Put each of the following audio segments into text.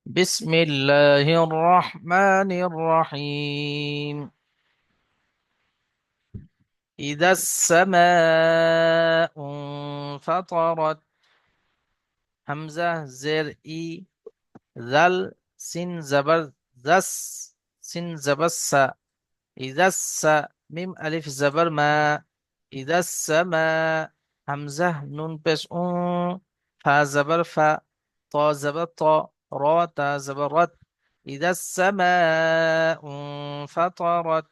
بسم الله الرحمن الرحيم. إذا السماء انفطرت. همزة زر إي. ذل سين زبر ذس. سين زبر س. إذا ميم ألف زبر ما. إذا السماء. همزة نون بس فا زبر فا. طا زبر طا. را تا زبر رت. إذا السماء انفطرت.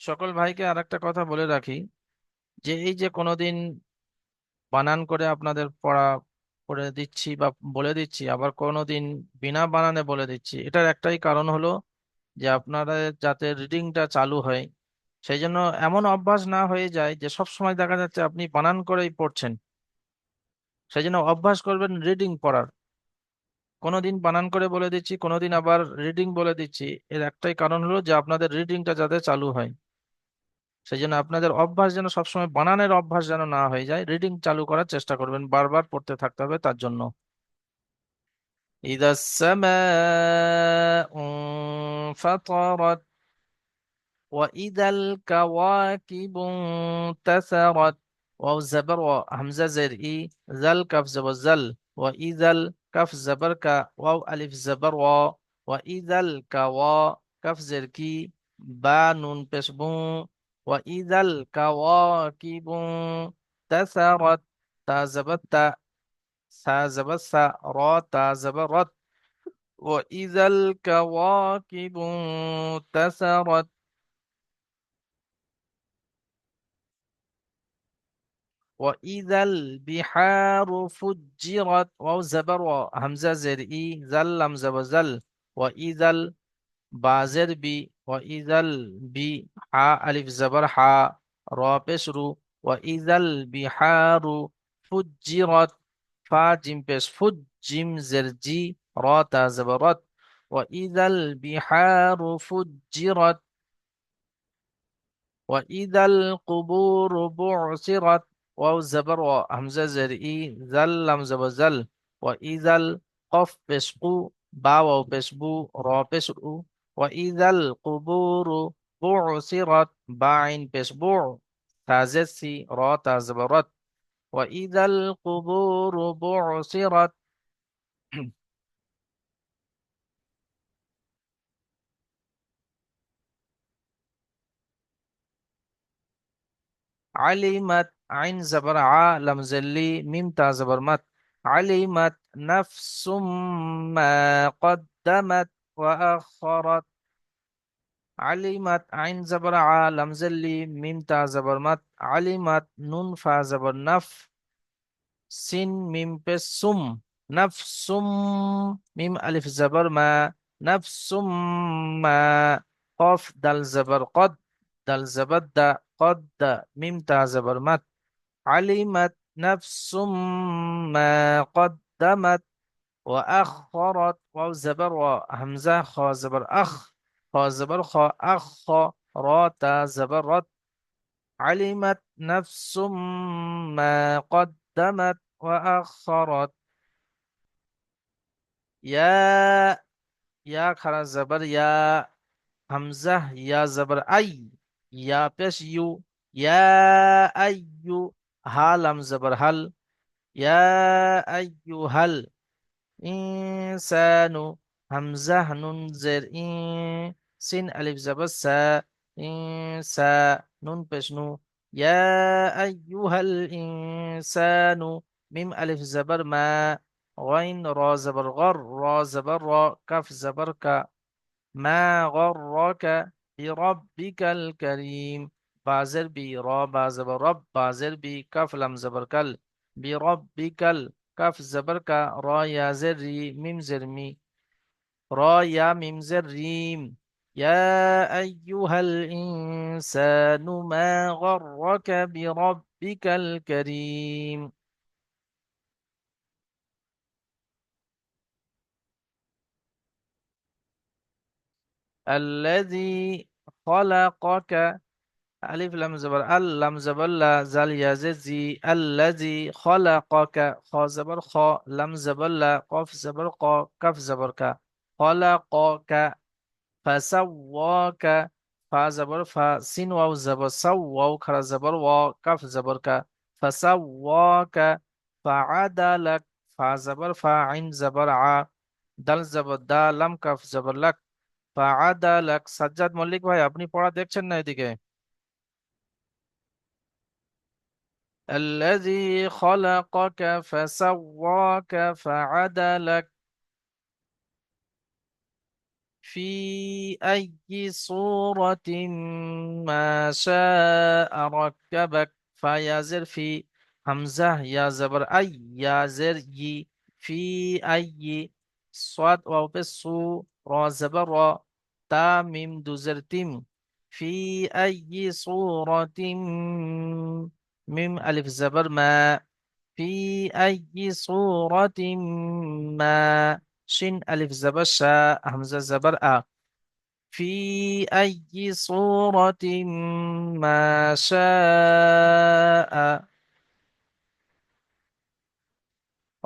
সকল ভাইকে আরেকটা কথা বলে রাখি, যে এই যে কোনোদিন বানান করে আপনাদের পড়া করে দিচ্ছি বা বলে দিচ্ছি, আবার কোনোদিন বিনা বানানে বলে দিচ্ছি, এটার একটাই কারণ হলো যে আপনারা যাতে রিডিংটা চালু হয়। সেই জন্য এমন অভ্যাস না হয়ে যায় যে সব সময় দেখা যাচ্ছে আপনি বানান করেই পড়ছেন। সেই জন্য অভ্যাস করবেন রিডিং পড়ার। কোনোদিন বানান করে বলে দিচ্ছি, কোনোদিন আবার রিডিং বলে দিচ্ছি। এর একটাই কারণ হলো যে আপনাদের রিডিংটা যাতে চালু হয়। সেই জন্য আপনাদের অভ্যাস যেন সবসময় বানানের অভ্যাস যেন না হয়ে যায়, রিডিং চালু করার চেষ্টা করবেন, বারবার পড়তে থাকতে হবে তার জন্য। ইদা সামাউ ফাতারাত ওয়া ইদাল কাওয়াকিবু তাসারাত। ওয়াও জাবার ওয়া, হামজা জের ই। জাল কাফ জবর জাল। ওয়া ইদাল কাফ জবর কা। ওয়াও আলিফ জবর ওয়া। ওয়া ইদাল কাওয়া। কাফ জের কি। বা নুন পেশ বু। ওয়া ইদাল কাওয়াকিবু তাসারাত। তা জবর তা। সা জবর সা। রা তা জবর রত। ওয়া ইদাল কাওয়াকিবু তাসারাত। وإذا البحار فجرت. واو زبر همزة زر إي. زل همزة وزل. وإذا بازر بي. وإذا البي حاء ألف زبر حاء. را بشرو. وإذا البحار فجرت. فا جيم بس فج جيم زر جي. را تا زبرت. وإذا البحار فجرت. وإذا القبور بعثرت. واو زبر همزة زرئي. ذل همزة وزل. وإذا القف بسقو. با واو بسبو. را بسرو. وإذا القبور بعثرت. باعين بسبوع. تازسي. را تازبرت. وإذا القبور بعثرت. علمت عين زبر ع لم زلي ميم تا زبر مت. علمت نفس ما قدمت وأخرت. علمت عين زبر ع لم زلي ميم تا زبر مت. علمت نون فا زبر نف. سين ميم بس سم. نفس. ميم ألف زبر ما. نفس ما. قاف دال زبر قد. دال زبر دا قد. ميم تا زبر مت. علمت نفس ما قدمت وأخرت. واو زبر وهمزة خا زبر أخ. خا زبر خا أخ. را تا زبر رت. علمت نفس ما قدمت وأخرت. يا. يا خرا زبر يا. همزة يا زبر أي. يا بس يو. يا أيو. هالم زبر هل. يا أيها الإنسان. همزة نون زر إن. سين ألف زبر سا. إنسا نون بشنو. يا أيها الإنسان. ميم ألف زبر ما. غين را زبر غر. را زبر را. كف زبر ك. ما غرك بربك الكريم. بازر بي. را بازر رب. بازر بي. كف لم زبر كل. بربك كف زبر كا. را يا زري ميم زرمي. را يا ميم زريم. يا أيها الإنسان ما غرك بربك الكريم. الذي خلقك. আলিফ লাম জবর আল, লাম জবর লা, জাল ইয়াজে জি, আল্লাজি খলাকাকা, খ জবর খ, লাম জবর লা, কফ জবর ক, কাফ জবর কা, খলাকাকা, ফাসাওয়াকা, ফা জবর ফা, সিন ওয়াও জবর সাও, ওয়াও খারা জবর ওয়া, কাফ জবর কা, ফাসাওয়াকা, ফাআদালাক, ফা জবর ফা, আইন জবর আ, দাল জবর দা, লাম কাফ জবর লাক, ফাআদালাক। সাজ্জাদ মল্লিক ভাই, আপনি পড়া দেখছেন না এদিকে? الذي خلقك فسواك فعدلك في أي صورة ما شاء ركبك. فيازر في همزة يا زبر أي، يا زر ي، في أي، صاد واو بسو، را زبر را، تا ميم دوزر تيم، في أي صورة، ميم ألف زبر ما، في أي صورة ما، شين ألف زبر شاء، همزة زبر أ، في أي صورة ما شاء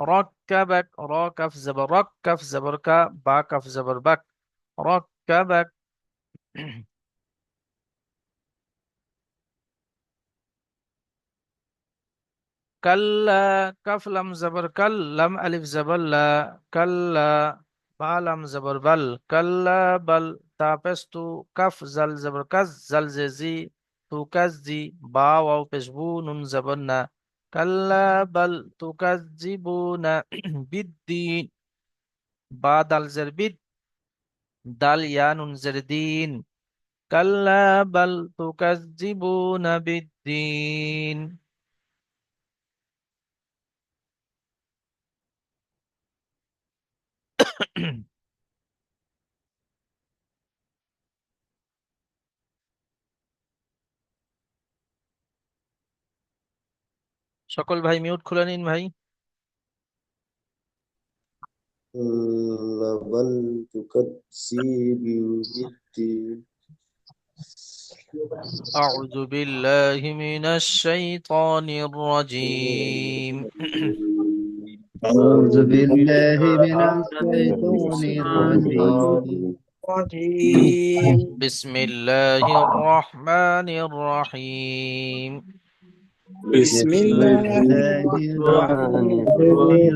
ركبك. را كف زبر رك، كف زبر كا، با كف زبر بك، ركبك. كلا، كف لم زبر كل، لم ألف زبر لا، كلا، با لم زبر بل، كلا بل، تابستو، كف زل زبر كز، زل زي، تو كزي، با واو بشبو، نون زبرنا، كلا بل تكذبون بالدين، با دال زر بيد، دال يا نون زر دين، كلا بل تكذبون بالدين. সকল ভাই মিউট খুলে নিন ভাই। كلا بل تكذب بالدين. أعوذ بالله من الشيطان الرجيم. أعوذ بالله من الشيطان الرجيم. بسم الله الرحمن الرحيم. بسم الله الرحمن الرحيم.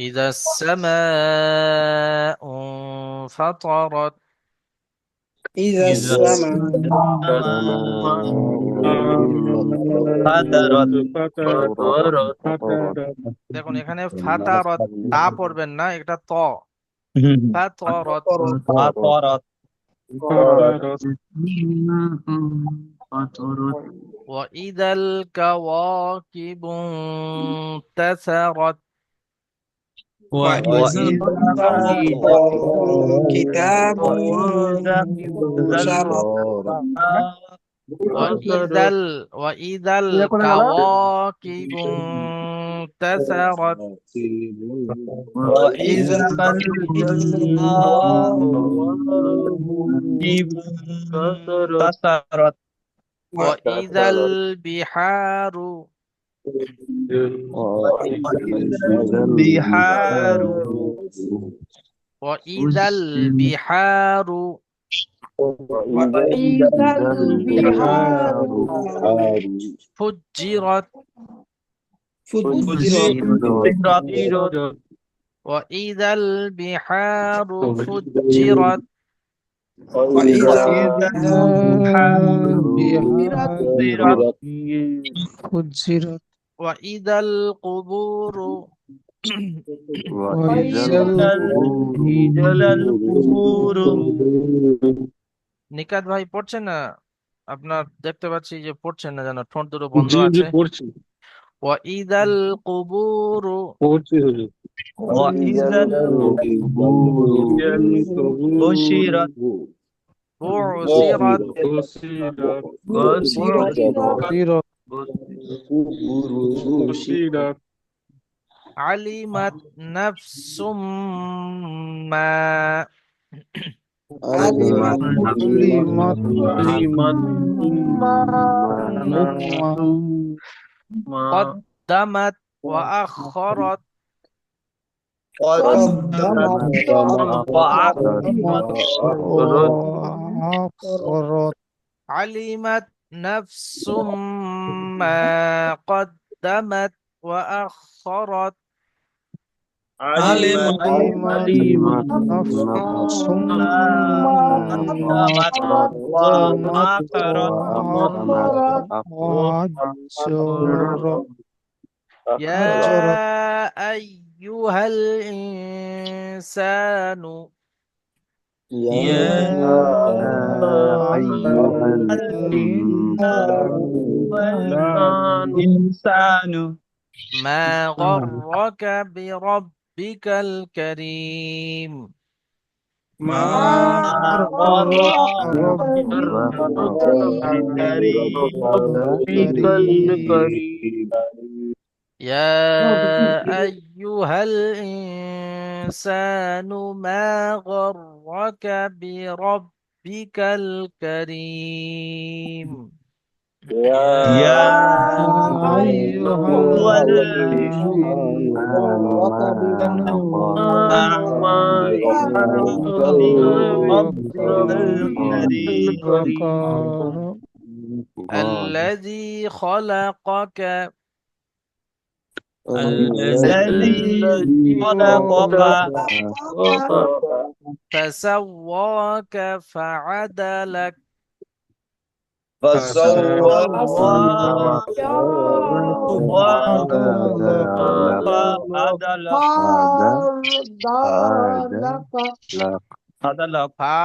إذا السماء انفطرت. إذا السماء দেখুন এখানে ফাতারত, তা পড়বেন না, এটা ত, ফাতারত। وإذا الكواكب انتثرت. وإذا كتاب شر وإذا الكواكب انتثرت. وإذا وإذا البحار بحار وإذا البحار وإذا البحار فجرت. فجرت وإذا البحار فجرت. وإذا فجرت وإذا القبور নিকাত ভাই পড়ছেন না? আপনার দেখতে পাচ্ছি যে পড়ছেন না, যেন ঠোঁট দুটো বন্ধ আছে। وإذا القبور بشرت بعثرت. علمت نفس ما علمت علمت علمت أمة ما قدمت وأخرت قدمت وأخرت وأخرت علمت نفس ما قدمت وأخرت علمت علمت نفس ما قدمت قدمت وأخرت وهجرت هجرت يا أيها الإنسان يا يا أيها الإنسان الإنسان ما غرك بربك الكريم ما غرك ربك الكريم ربك الكريم يا أيها الإنسان ما غرك بربك الكريم يا يا أيها أيها الإنسان ما غرك بربك ربك الكريم الذي خلقك الذي الذي خلقك فسواك فعدلك فسواك فسواك فعدلك فعدلك عدلك ফা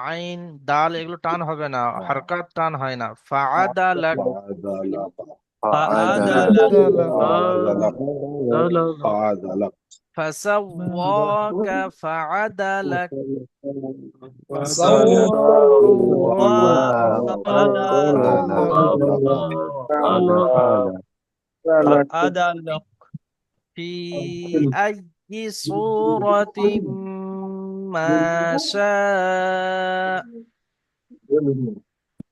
আইন দাল এগুলো টান হবে না, হরকত টান হয় না। ফাআদালাক فعدلك فعدلك عدلك فسواك فعدلك فعدلك فعدلك في أي صورة ما شاء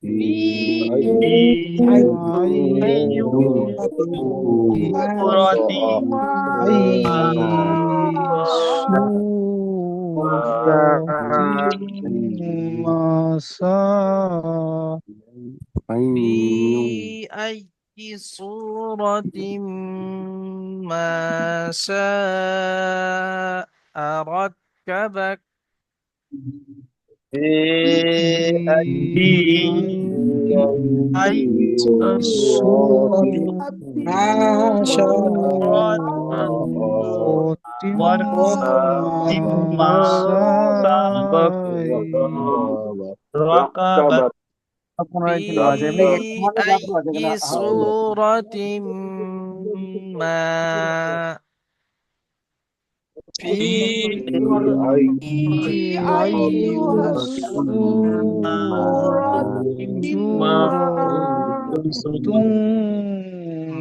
في أي سورة أي سورة ما شاء في أي صورة ما شاء ركبك في في أي سورة ما شاء ما شاء ركبت في أي صورة ما في في أي سورة ما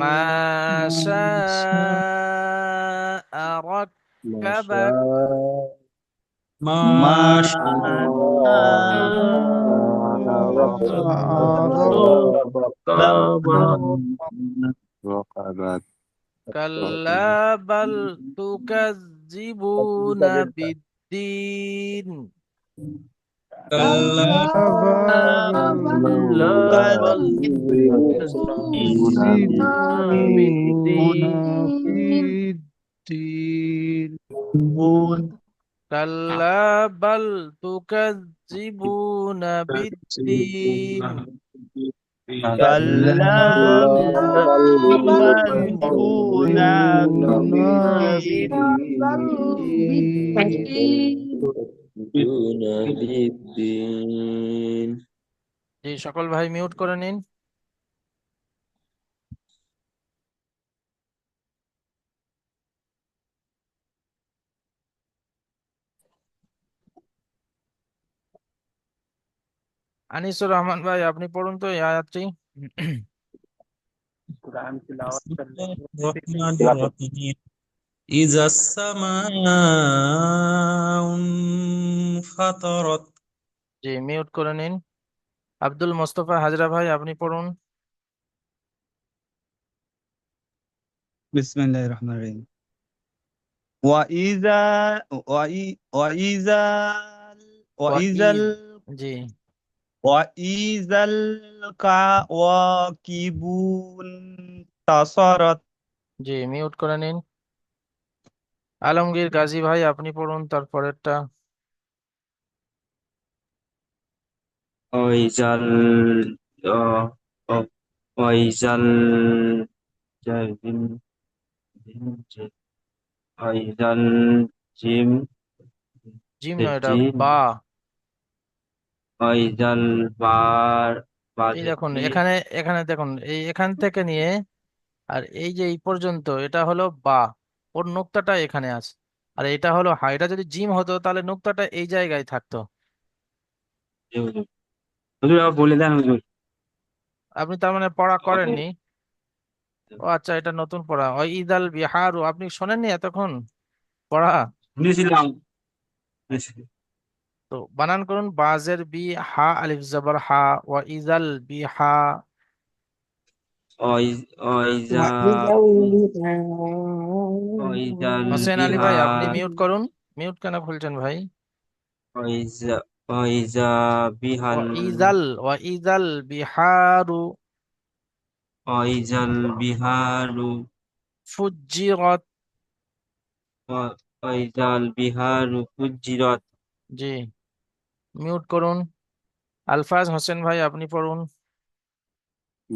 ما شاء ركبك ما شاء كلا بل تكذبون بالدين كلا بل يكذبون بالدين كلا بل تكذبون بالدين كلا بل تكون دون بالدين জি সকল ভাই মিউট করে নিন। আনিসুর রহমান ভাই আপনি পড়ুন তো এই আয়াতটি। الرحمن الرحيم إذا السماء انفطرت জি, মিউট করে নিন। আব্দুল মোস্তফা হাজরা ভাই, আপনি পড়ুন। বিসমিল্লাহির রহমানির রহিম। ওয়াইজা ওয়াই ওয়াইজা ওয়া ওয়াইজাল ইদ জি ওয়াইজাল কাওয়াকিবুন তাসারাত। জি, মিউট করে নিন। আলমগীর গাজী ভাই, আপনি পড়ুন তারপরেরটা। ওয়াইজাল আহ, ও- ওয়াইজাল জাহিম ওয়াইজাল জিম জিম নয়, এটা জিম বা। ওয়াইজাল বার এই বাজে দেখুন, এখানে এখানে দেখুন, এই এখান থেকে নিয়ে আর এই যে এই পর্যন্ত, এটা হলো বা। ওর নোক্তাটা এখানে আছে। আর এটা হলো হা। এটা যদি জিম হতো তাহলে নোক্তাটা এই জায়গায় থাকতো। হুজুর হুজুর আবার বলে দেন হুজুর। আপনি তার মানে পড়া করেননি? ও আচ্ছা, এটা নতুন পড়া। ওই ইদাল বিহারু আপনি শোনেননি এতক্ষণ পড়া? শুনেছিলাম। তো বানান করুন, বাজের বি, হা আলিফ জবর হা, ওয়া ইদাল বিহা। ওয়াইজা وإذا البحار ওয়াইজাল হোসেন আলী ভাই, আপনি বিহার মিউট করুন। মিউট কেন খুলছেন ভাই? ওয়াইজা ওয়াইজা বিহাল ওয়া ইদাল বিহারু ওয়াইজাল বিহারু ফুজ্জিরত। ওয়াইজাল বিহারু ফুজ্জিরাত। জি, মিউট করুন। আলফাজ হোসেন ভাই, আপনি পড়ুন।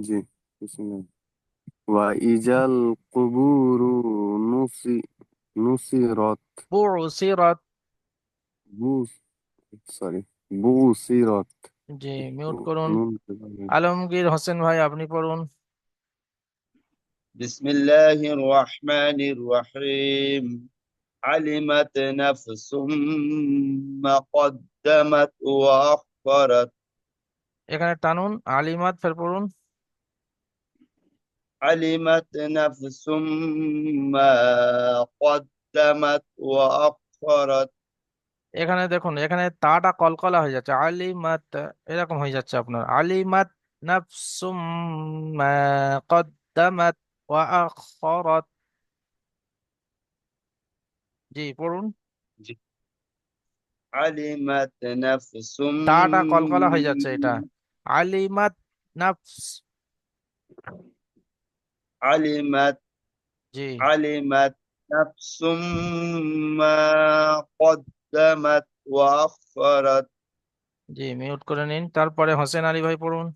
জি, বিসমিল্লাহ। ওয়াইজাল কুবুরু নুসি নুসিরত বুসিরত। বু সরি বুসিরত। জি, মিউট একটু করুন। নুন আলমগীর হোসেন ভাই, আপনি পড়ুন। বিসমিল্লাহির রহমানির রহিম علمت نفس ما قدمت وأخرت এখানে টানুন, আলিমাত ফের পড়ুন। علمت نفس ما قدمت وأخرت এখানে দেখুন, এখানে তাটা কলকলা হয়ে যাচ্ছে, আলিমাত এরকম হয়ে যাচ্ছে আপনার। আলিমাত নাফসুম মা কদ্দামাত ওয়া আখরাত। জি, পড়ুন। علمت نفس তাটা কলকলা হয়ে যাচ্ছে এটা। আলিমাত নাফস। علمت জি علمت نفس ما قدمت وأخرت জি, মিউট করে নিন। তারপরে হোসেন আলী ভাই পড়ুন।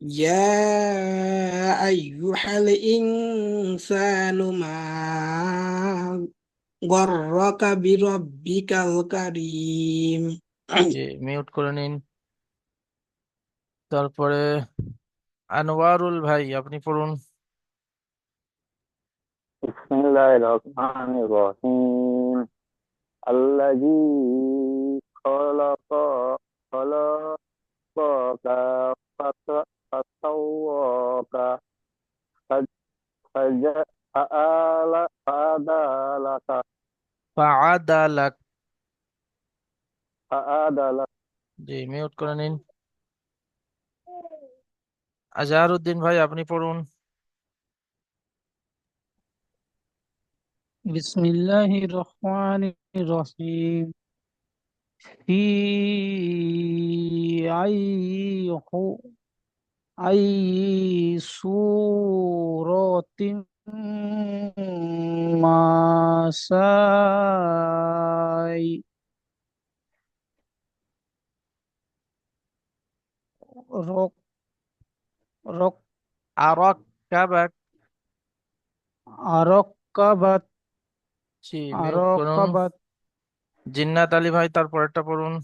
يا أيها الإنسان ما غرك بربك الكريم জি, মিউট করে নিন। তারপরে আনোয়ারুল ভাই, আপনি পড়ুন। بسم الله الرحمن الرحيم الذي خلق خلقك فسواك فعدلك ফাআদালাক। فعدلك জি, মিউট করে নিন। আজহারউদ্দিন ভাই, আপনি পড়ুন। بسم الله الرحمن الرحيم. في أي سورة ما ساي رك رك আরাক্কাবাক। أركبت জি, মিউট করুন। أركبت জিন্নাত আলী ভাই, তারপরেরটা পড়ুন।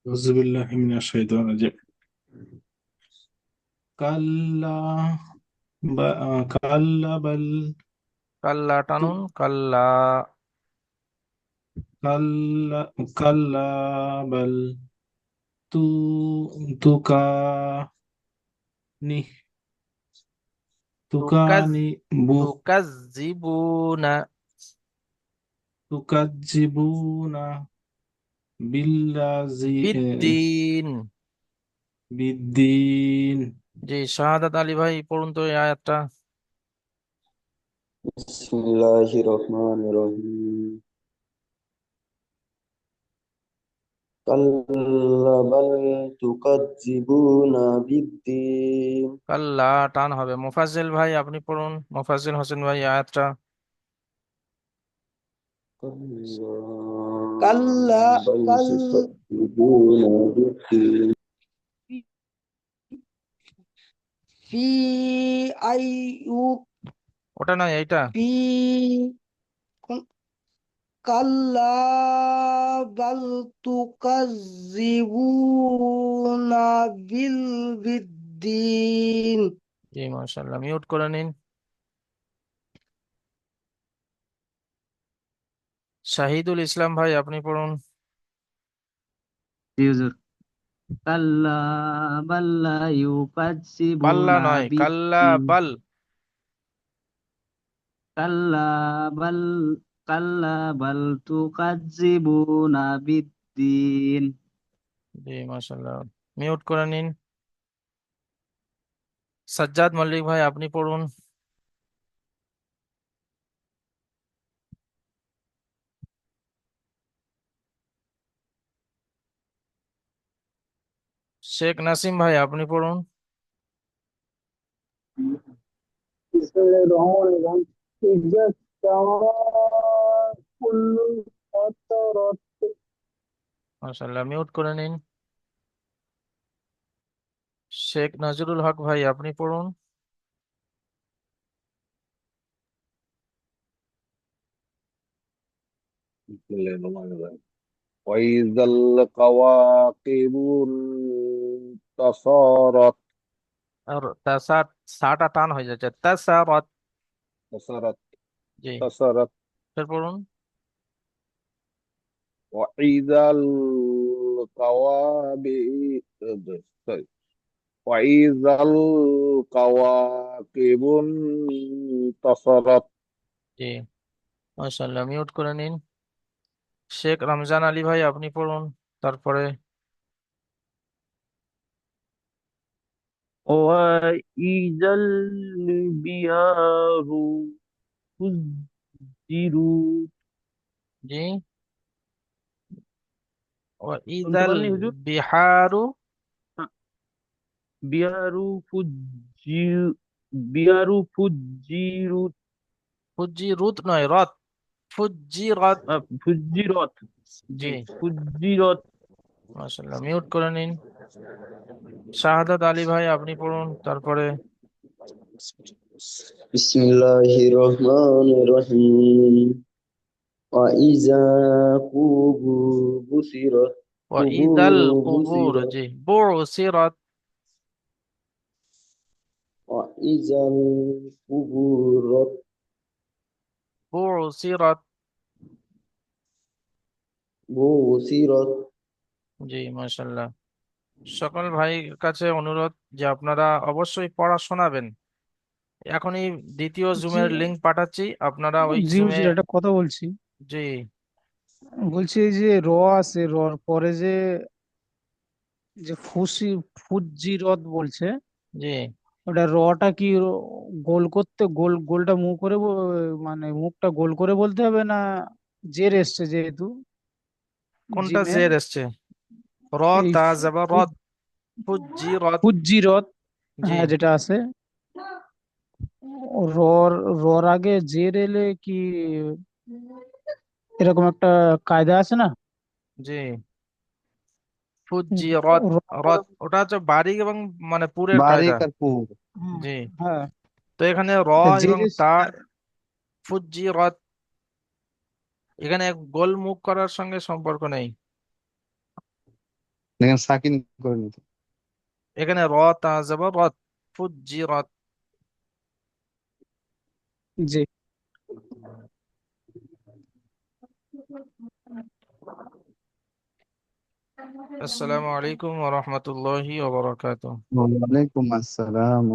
أعوذ بالله من الشيطان الرجيم كلا كلا بل কাল্লা تو টানুন, কাল্লা। كلا كلا بل تو تكاني তুকাজ তুকানি বু তুকাজ্জিবুনা তুকাজ্জিবুনা বিল্লাজি বিদ্দিন। বিদ্দিন। জি, শাহাদাত আলী ভাই পড়ুন তো এই আয়াতটা। بسم الله الرحمن الرحيم كلا بل تكذبون بالدين কাল্লা টান হবে। মোফাজ্জেল ভাই আপনি পড়ুন, মোফাজ্জেল হোসেন ভাই এই আয়াতটা। كلا كلا بل كل تكذبون بالدين في أي ওটা নয়, এইটা। في كلا بل تكذبون بالدين জি মাশাআল্লাহ, মিউট করে নিন। শাহিদুল ইসলাম ভাই আপনি পড়ুন। জি হুজুর। কাল্লা বাল্লা বাল্লা ইউকাজ্জিবুনা নয়, কাল্লা বিদ্দিন। বাল। কাল্লা বাল কাল্লা বাল তুকাজ্জিবুনা বিদ্দিন। জি মাশাআল্লাহ, মিউট করে নিন। সাজ্জাদ মল্লিক ভাই আপনি পড়ুন। শেখ নাসিম ভাই আপনি পড়ুন। মাশাআল্লাহ, মিউট করে নিন। শেখ নজরুল হক ভাই আপনি পড়ুন। بسم الله الرحمن الرحيم وإذا الكواكب انتصرت আর তাসার সাটা টান হয়ে যাচ্ছে, তাসারত। انتصرت জি, انتصرت ফের পড়ুন। وإذا الكواكب وإذا الكواكب انتصرت জি মাশাআল্লাহ, মিউট করে নিন। শেখ রমজান আলী ভাই আপনি পড়ুন তারপরে। وإذا البحار فجرت জি। শুনতে ওয়াইদাল পাননি হুজুর? বিহারু বিহারু ফুজ্জির বিহারু ফুজ্জিরুত ফুজ্জিরুত নয়, রত। ফুজ্জিরত। ফুজ্জিরত। জি জি, ফুজ্জিরত। মাশাআল্লাহ, মিউট করে নিন। শাহাদাত আলী ভাই আপনি পড়ুন তারপরে। بسم الله الرحمن الرحيم وإذا قبور بصرت قبور ওয়াইদাল কুবুর, بصرت জি বুসিরত। وإذا القبور বুসিরত। بصرت জি মাশাআল্লাহ। সকল ভাইয়ের কাছে অনুরোধ যে আপনারা অবশ্যই পড়া শোনাবেন। এখনই দ্বিতীয় জি জুমের লিংক পাঠাচ্ছি, আপনারা ওই জি জুমে। হুজুর, একটা কথা বলছি। জি বলছি এই যে র আছে, রর পরে যে যে ফুজি রদ বলছে, জি। ওটা রটা কি গোল করতে, গোলটা মুখ করে মানে মুখটা গোল করে বলতে হবে, না জের এসছে যেহেতু কোনটা জিমে, জের এসছে? র এই তা যাবা রদ। ফুজি রদ। ফুজি রদ, জি। হ্যাঁ যেটা আছে, রর রর আগে জের এলে কি এরকম একটা কায়দা আছে না? জি, ফুজি রদ। রদ ওটা হচ্ছে বারিক এবং মানে পুরের কায়দা। बारीक और पूर হুম, জি। হ্যাঁ, তো এখানে র এটা জের এবং তা, ফুজি রদ, এখানে গোল মুখ করার সঙ্গে সম্পর্ক নেই। लेकिन साकिन कोई नहीं এখানে র তা যাবা রদ। ফুজি রদ। জি। আসসালামু আলাইকুম ওয়া রাহমাতুল্লাহি ওয়া বারাকাতুহু। वालेकुम अस्सलाम